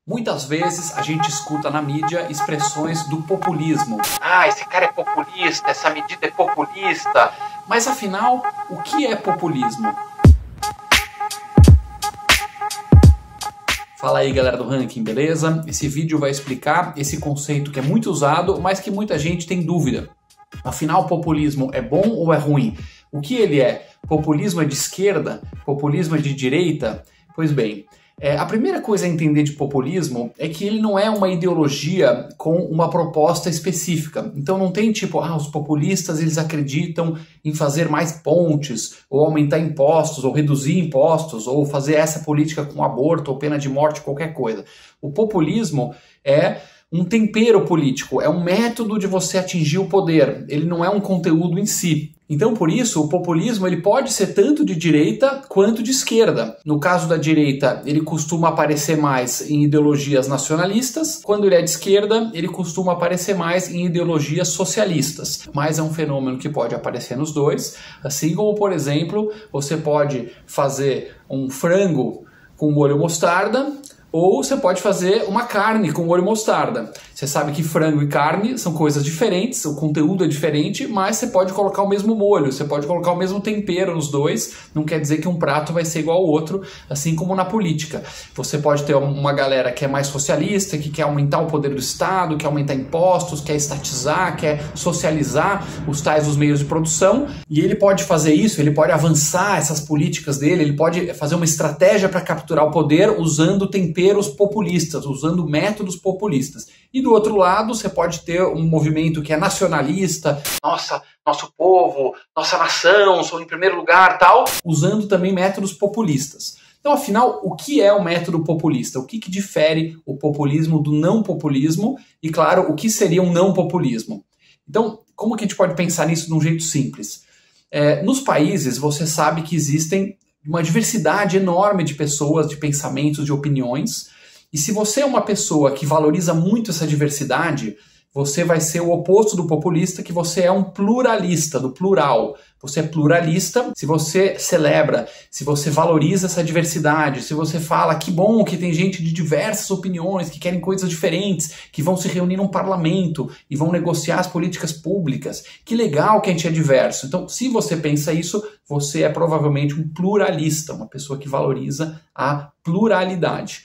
Muitas vezes a gente escuta na mídia expressões do populismo. Ah, esse cara é populista, essa medida é populista. Mas afinal, o que é populismo? Fala aí, galera do Ranking, beleza? Esse vídeo vai explicar esse conceito que é muito usado, mas que muita gente tem dúvida. Afinal, populismo é bom ou é ruim? O que ele é? Populismo é de esquerda? Populismo é de direita? Pois bem, a primeira coisa a entender de populismo é que ele não é uma ideologia com uma proposta específica. Então não tem tipo, os populistas eles acreditam em fazer mais pontes, ou aumentar impostos, ou reduzir impostos, ou fazer essa política com aborto, ou pena de morte, qualquer coisa. O populismo é um tempero político, é um método de você atingir o poder, ele não é um conteúdo em si. Então, por isso, o populismo ele pode ser tanto de direita quanto de esquerda. No caso da direita, ele costuma aparecer mais em ideologias nacionalistas. Quando ele é de esquerda, ele costuma aparecer mais em ideologias socialistas. Mas é um fenômeno que pode aparecer nos dois. Assim como, por exemplo, você pode fazer um frango com molho mostarda, ou você pode fazer uma carne com molho mostarda. Você sabe que frango e carne são coisas diferentes, o conteúdo é diferente, mas você pode colocar o mesmo molho, você pode colocar o mesmo tempero nos dois, não quer dizer que um prato vai ser igual ao outro, assim como na política. Você pode ter uma galera que é mais socialista, que quer aumentar o poder do Estado, quer aumentar impostos, quer estatizar, quer socializar os tais dos meios de produção, e ele pode fazer isso, ele pode avançar essas políticas dele, ele pode fazer uma estratégia para capturar o poder usando temperos populistas, usando métodos populistas. E do outro lado, você pode ter um movimento que é nacionalista, Nossa, nosso povo, nossa nação, sou em primeiro lugar, tal. usando também métodos populistas. Então, afinal, o que é o método populista? O que difere o populismo do não populismo? E, claro, o que seria um não populismo? Então, como que a gente pode pensar nisso de um jeito simples? Nos países, você sabe que existem uma diversidade enorme de pessoas, de pensamentos, de opiniões. E se você é uma pessoa que valoriza muito essa diversidade, você vai ser o oposto do populista, que você é um pluralista, do plural. Você é pluralista se você celebra, se você valoriza essa diversidade, se você fala que bom que tem gente de diversas opiniões, que querem coisas diferentes, que vão se reunir num parlamento e vão negociar as políticas públicas. Que legal que a gente é diverso. Então, se você pensa isso, você é provavelmente um pluralista, uma pessoa que valoriza a pluralidade.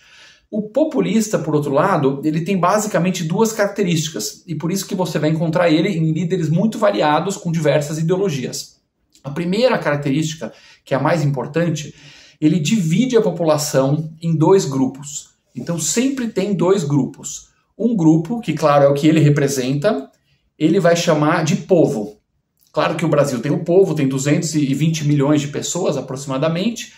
O populista, por outro lado, ele tem basicamente duas características, e por isso que você vai encontrar ele em líderes muito variados com diversas ideologias. A primeira característica, que é a mais importante, ele divide a população em dois grupos. Então sempre tem dois grupos. Um grupo, que claro é o que ele representa, ele vai chamar de povo. Claro que o Brasil tem o povo, tem 220 milhões de pessoas aproximadamente,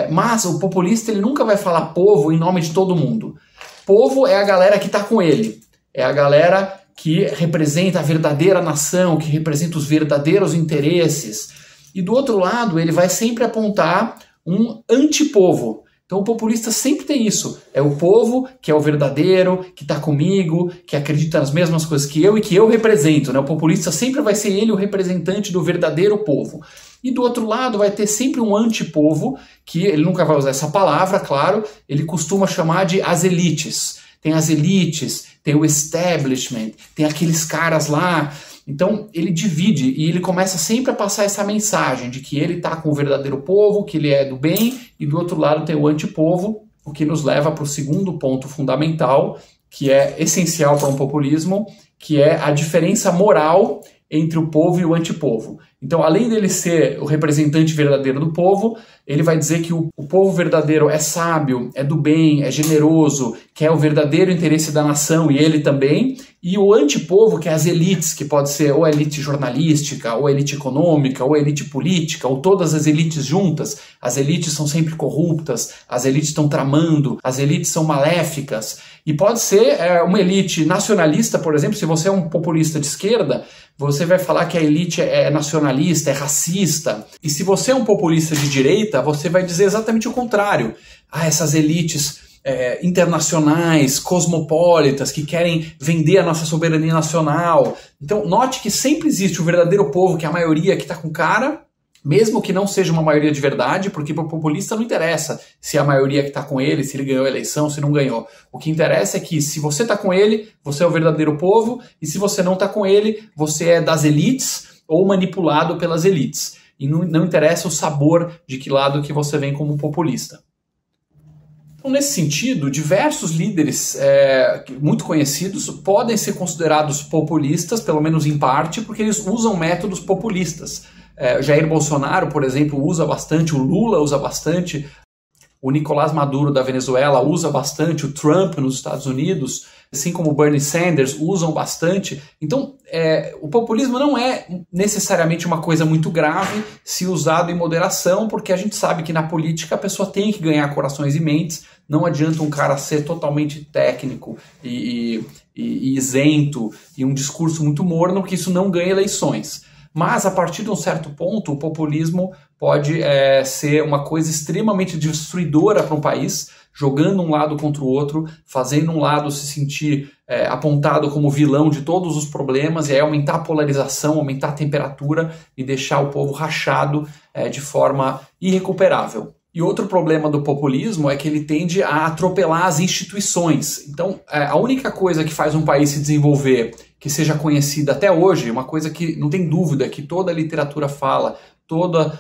mas o populista ele nunca vai falar povo em nome de todo mundo. Povo é a galera que está com ele, é a galera que representa a verdadeira nação, que representa os verdadeiros interesses. E do outro lado ele vai sempre apontar um antipovo. Então o populista sempre tem isso, é o povo que é o verdadeiro, que está comigo, que acredita nas mesmas coisas que eu e que eu represento, né? O populista sempre vai ser ele o representante do verdadeiro povo. E do outro lado vai ter sempre um antipovo, que ele nunca vai usar essa palavra, claro, ele costuma chamar de as elites. Tem as elites, tem o establishment, tem aqueles caras lá. Então ele divide e ele começa sempre a passar essa mensagem de que ele está com o verdadeiro povo, que ele é do bem, e do outro lado tem o antipovo, o que nos leva para o segundo ponto fundamental, que é essencial para um populismo, que é a diferença moral entre o povo e o antipovo. Então, além dele ser o representante verdadeiro do povo, ele vai dizer que o povo verdadeiro é sábio, é do bem, é generoso, que é o verdadeiro interesse da nação e ele também. E o antipovo, que é as elites, que pode ser ou a elite jornalística, ou a elite econômica, ou a elite política, ou todas as elites juntas. As elites são sempre corruptas, as elites estão tramando, as elites são maléficas. E pode ser uma elite nacionalista, por exemplo, se você é um populista de esquerda, você vai falar que a elite é nacionalista, é racista. E se você é um populista de direita, você vai dizer exatamente o contrário. Essas elites internacionais, cosmopolitas, que querem vender a nossa soberania nacional. Então, note que sempre existe o verdadeiro povo, que é a maioria que está com cara, mesmo que não seja uma maioria de verdade, porque para o populista não interessa se é a maioria que está com ele, se ele ganhou a eleição, se não ganhou. O que interessa é que se você está com ele, você é o verdadeiro povo, e se você não está com ele, você é das elites ou manipulado pelas elites. E não interessa o sabor de que lado que você vem como populista. Então, nesse sentido, diversos líderes muito conhecidos podem ser considerados populistas, pelo menos em parte, porque eles usam métodos populistas. Jair Bolsonaro, por exemplo, usa bastante, o Lula usa bastante, o Nicolás Maduro da Venezuela usa bastante, o Trump nos Estados Unidos, assim como o Bernie Sanders usam bastante. Então, o populismo não é necessariamente uma coisa muito grave se usado em moderação, porque a gente sabe que na política a pessoa tem que ganhar corações e mentes. Não adianta um cara ser totalmente técnico e isento e um discurso muito morno, porque isso não ganha eleições. Mas, a partir de um certo ponto, o populismo pode ser uma coisa extremamente destruidora para um país, jogando um lado contra o outro, fazendo um lado se sentir apontado como vilão de todos os problemas, e aí aumentar a polarização, aumentar a temperatura e deixar o povo rachado de forma irrecuperável. E outro problema do populismo é que ele tende a atropelar as instituições. Então, a única coisa que faz um país se desenvolver, que seja conhecida até hoje, uma coisa que não tem dúvida, que toda a literatura fala, toda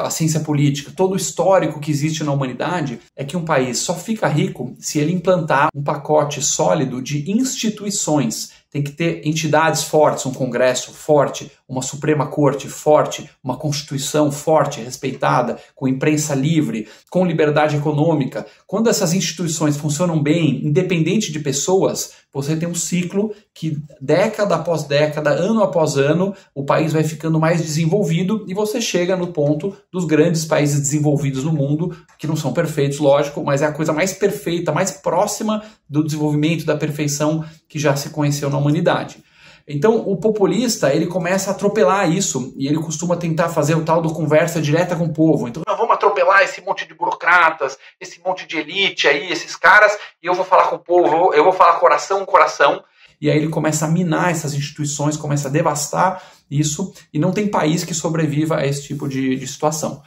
a ciência política, todo o histórico que existe na humanidade, é que um país só fica rico se ele implantar um pacote sólido de instituições. Tem que ter entidades fortes, um Congresso forte, uma Suprema Corte forte, uma Constituição forte, respeitada, com imprensa livre, com liberdade econômica. Quando essas instituições funcionam bem, independente de pessoas, você tem um ciclo que década após década, ano após ano, o país vai ficando mais desenvolvido e você chega no ponto dos grandes países desenvolvidos no mundo, que não são perfeitos, lógico, mas é a coisa mais perfeita, mais próxima do desenvolvimento, da perfeição que já se conheceu na humanidade. Então, o populista, ele começa a atropelar isso, e ele costuma tentar fazer o tal do conversa direta com o povo. Então, nós vamos atropelar esse monte de burocratas, esse monte de elite aí, esses caras, e eu vou falar com o povo, eu vou falar coração, coração. E aí ele começa a minar essas instituições, começa a devastar isso, e não tem país que sobreviva a esse tipo de situação.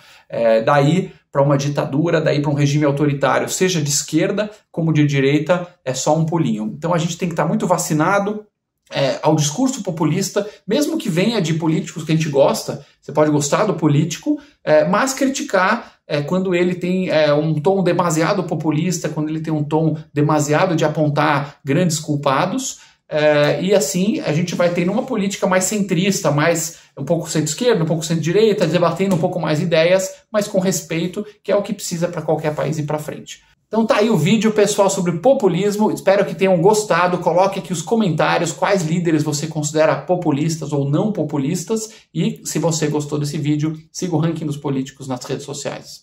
Daí para uma ditadura, daí para um regime autoritário, seja de esquerda como de direita, é só um pulinho. Então a gente tem que estar muito vacinado ao discurso populista, mesmo que venha de políticos que a gente gosta. Você pode gostar do político, mas criticar quando ele tem um tom demasiado populista, quando ele tem um tom demasiado de apontar grandes culpados. E assim a gente vai tendo uma política mais centrista, mais um pouco centro-esquerda, um pouco centro-direita, debatendo um pouco mais ideias, mas com respeito, que é o que precisa para qualquer país ir para frente. Então tá aí o vídeo, pessoal, sobre populismo. Espero que tenham gostado. Coloque aqui os comentários quais líderes você considera populistas ou não populistas. E se você gostou desse vídeo, siga o Ranking dos Políticos nas redes sociais.